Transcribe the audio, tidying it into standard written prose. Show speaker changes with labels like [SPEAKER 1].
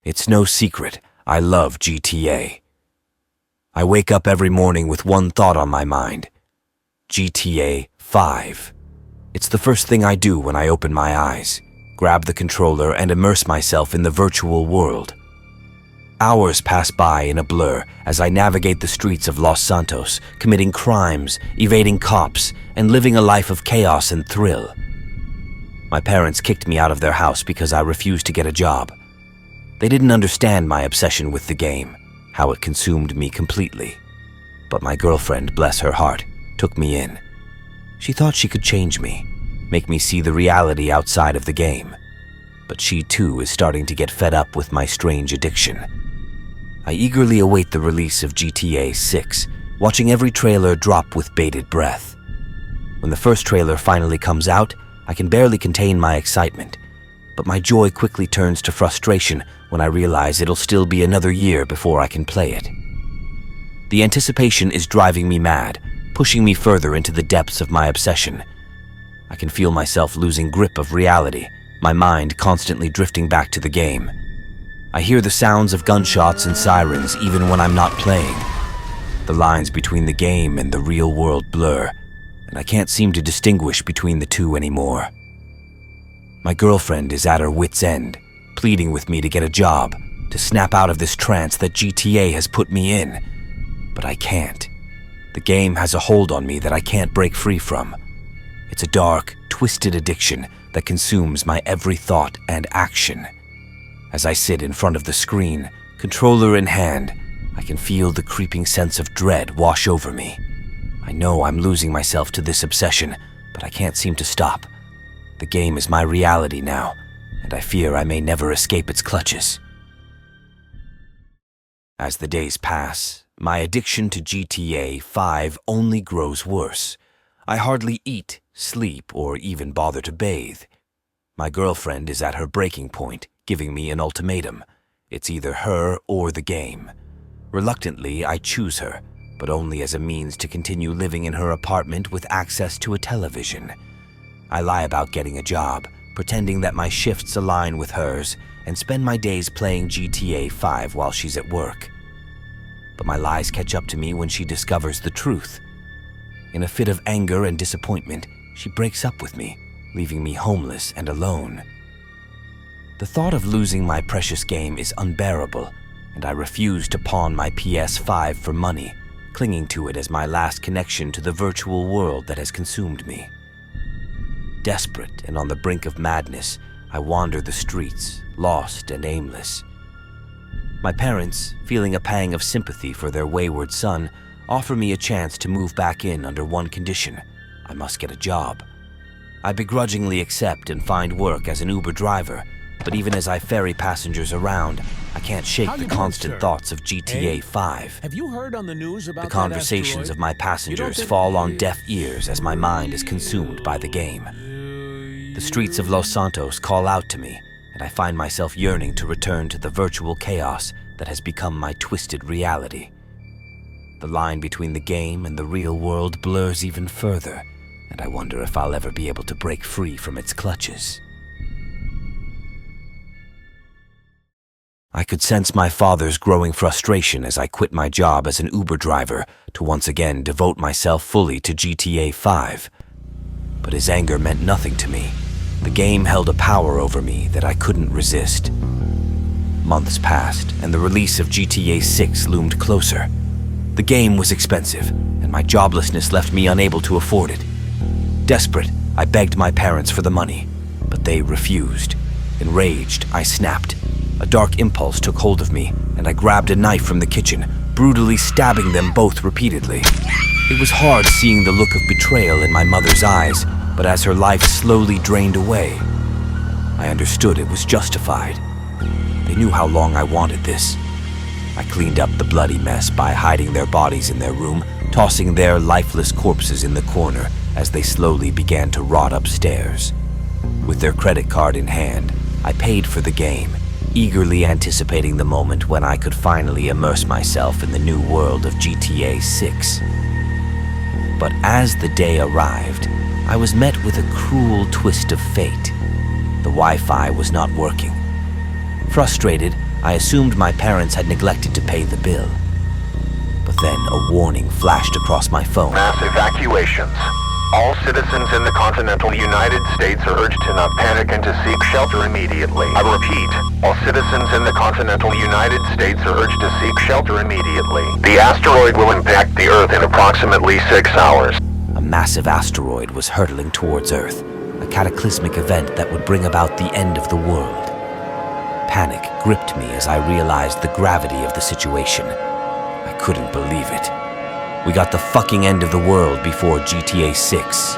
[SPEAKER 1] It's no secret, I love GTA. I wake up every morning with one thought on my mind: GTA 5. It's the first thing I do when I open my eyes, grab the controller and immerse myself in the virtual world. Hours pass by in a blur as I navigate the streets of Los Santos, committing crimes, evading cops, and living a life of chaos and thrill. My parents kicked me out of their house because I refused to get a job. They didn't understand my obsession with the game, how it consumed me completely. But my girlfriend, bless her heart, took me in. She thought she could change me, make me see the reality outside of the game. But she too is starting to get fed up with my strange addiction. I eagerly await the release of GTA 6, watching every trailer drop with bated breath. When the first trailer finally comes out, I can barely contain my excitement, but my joy quickly turns to frustration when I realize it'll still be another year before I can play it. The anticipation is driving me mad, pushing me further into the depths of my obsession. I can feel myself losing grip of reality, my mind constantly drifting back to the game. I hear the sounds of gunshots and sirens even when I'm not playing. The lines between the game and the real world blur, and I can't seem to distinguish between the two anymore. My girlfriend is at her wit's end, pleading with me to get a job, to snap out of this trance that GTA has put me in. But I can't. The game has a hold on me that I can't break free from. It's a dark, twisted addiction that consumes my every thought and action. As I sit in front of the screen, controller in hand, I can feel the creeping sense of dread wash over me. I know I'm losing myself to this obsession, but I can't seem to stop. The game is my reality now, and I fear I may never escape its clutches. As the days pass, my addiction to GTA 5 only grows worse. I hardly eat, sleep, or even bother to bathe. My girlfriend is at her breaking point, giving me an ultimatum. It's either her or the game. Reluctantly, I choose her, but only as a means to continue living in her apartment with access to a television. I lie about getting a job, pretending that my shifts align with hers, and spend my days playing GTA 5 while she's at work. But my lies catch up to me when she discovers the truth. In a fit of anger and disappointment, she breaks up with me, leaving me homeless and alone. The thought of losing my precious game is unbearable, and I refuse to pawn my PS5 for money, clinging to it as my last connection to the virtual world that has consumed me. Desperate and on the brink of madness, I wander the streets, lost and aimless. My parents, feeling a pang of sympathy for their wayward son, offer me a chance to move back in under one condition: I must get a job. I begrudgingly accept and find work as an Uber driver, but even as I ferry passengers around, I can't shake the constant thoughts of GTA 5.
[SPEAKER 2] Have you heard on the news about
[SPEAKER 1] The conversations of my passengers fall on deaf ears as my mind is consumed by the game. The streets of Los Santos call out to me, and I find myself yearning to return to the virtual chaos that has become my twisted reality. The line between the game and the real world blurs even further, and I wonder if I'll ever be able to break free from its clutches. I could sense my father's growing frustration as I quit my job as an Uber driver to once again devote myself fully to GTA 5. But his anger meant nothing to me. The game held a power over me that I couldn't resist. Months passed, and the release of GTA 6 loomed closer. The game was expensive, and my joblessness left me unable to afford it. Desperate, I begged my parents for the money, but they refused. Enraged, I snapped. A dark impulse took hold of me, and I grabbed a knife from the kitchen, brutally stabbing them both repeatedly. It was hard seeing the look of betrayal in my mother's eyes, but as her life slowly drained away, I understood it was justified. They knew how long I wanted this. I cleaned up the bloody mess by hiding their bodies in their room, tossing their lifeless corpses in the corner as they slowly began to rot upstairs. With their credit card in hand, I paid for the game, eagerly anticipating the moment when I could finally immerse myself in the new world of GTA 6. But as the day arrived, I was met with a cruel twist of fate. The Wi-Fi was not working. Frustrated, I assumed my parents had neglected to pay the bill. But then a warning flashed across my phone.
[SPEAKER 2] Mass evacuations. All citizens in the continental United States are urged to not panic and to seek shelter immediately. I repeat, all citizens in the continental United States are urged to seek shelter immediately. The asteroid will impact the Earth in approximately 6 hours.
[SPEAKER 1] A massive asteroid was hurtling towards Earth, a cataclysmic event that would bring about the end of the world. Panic gripped me as I realized the gravity of the situation. I couldn't believe it. We got the fucking end of the world before GTA 6.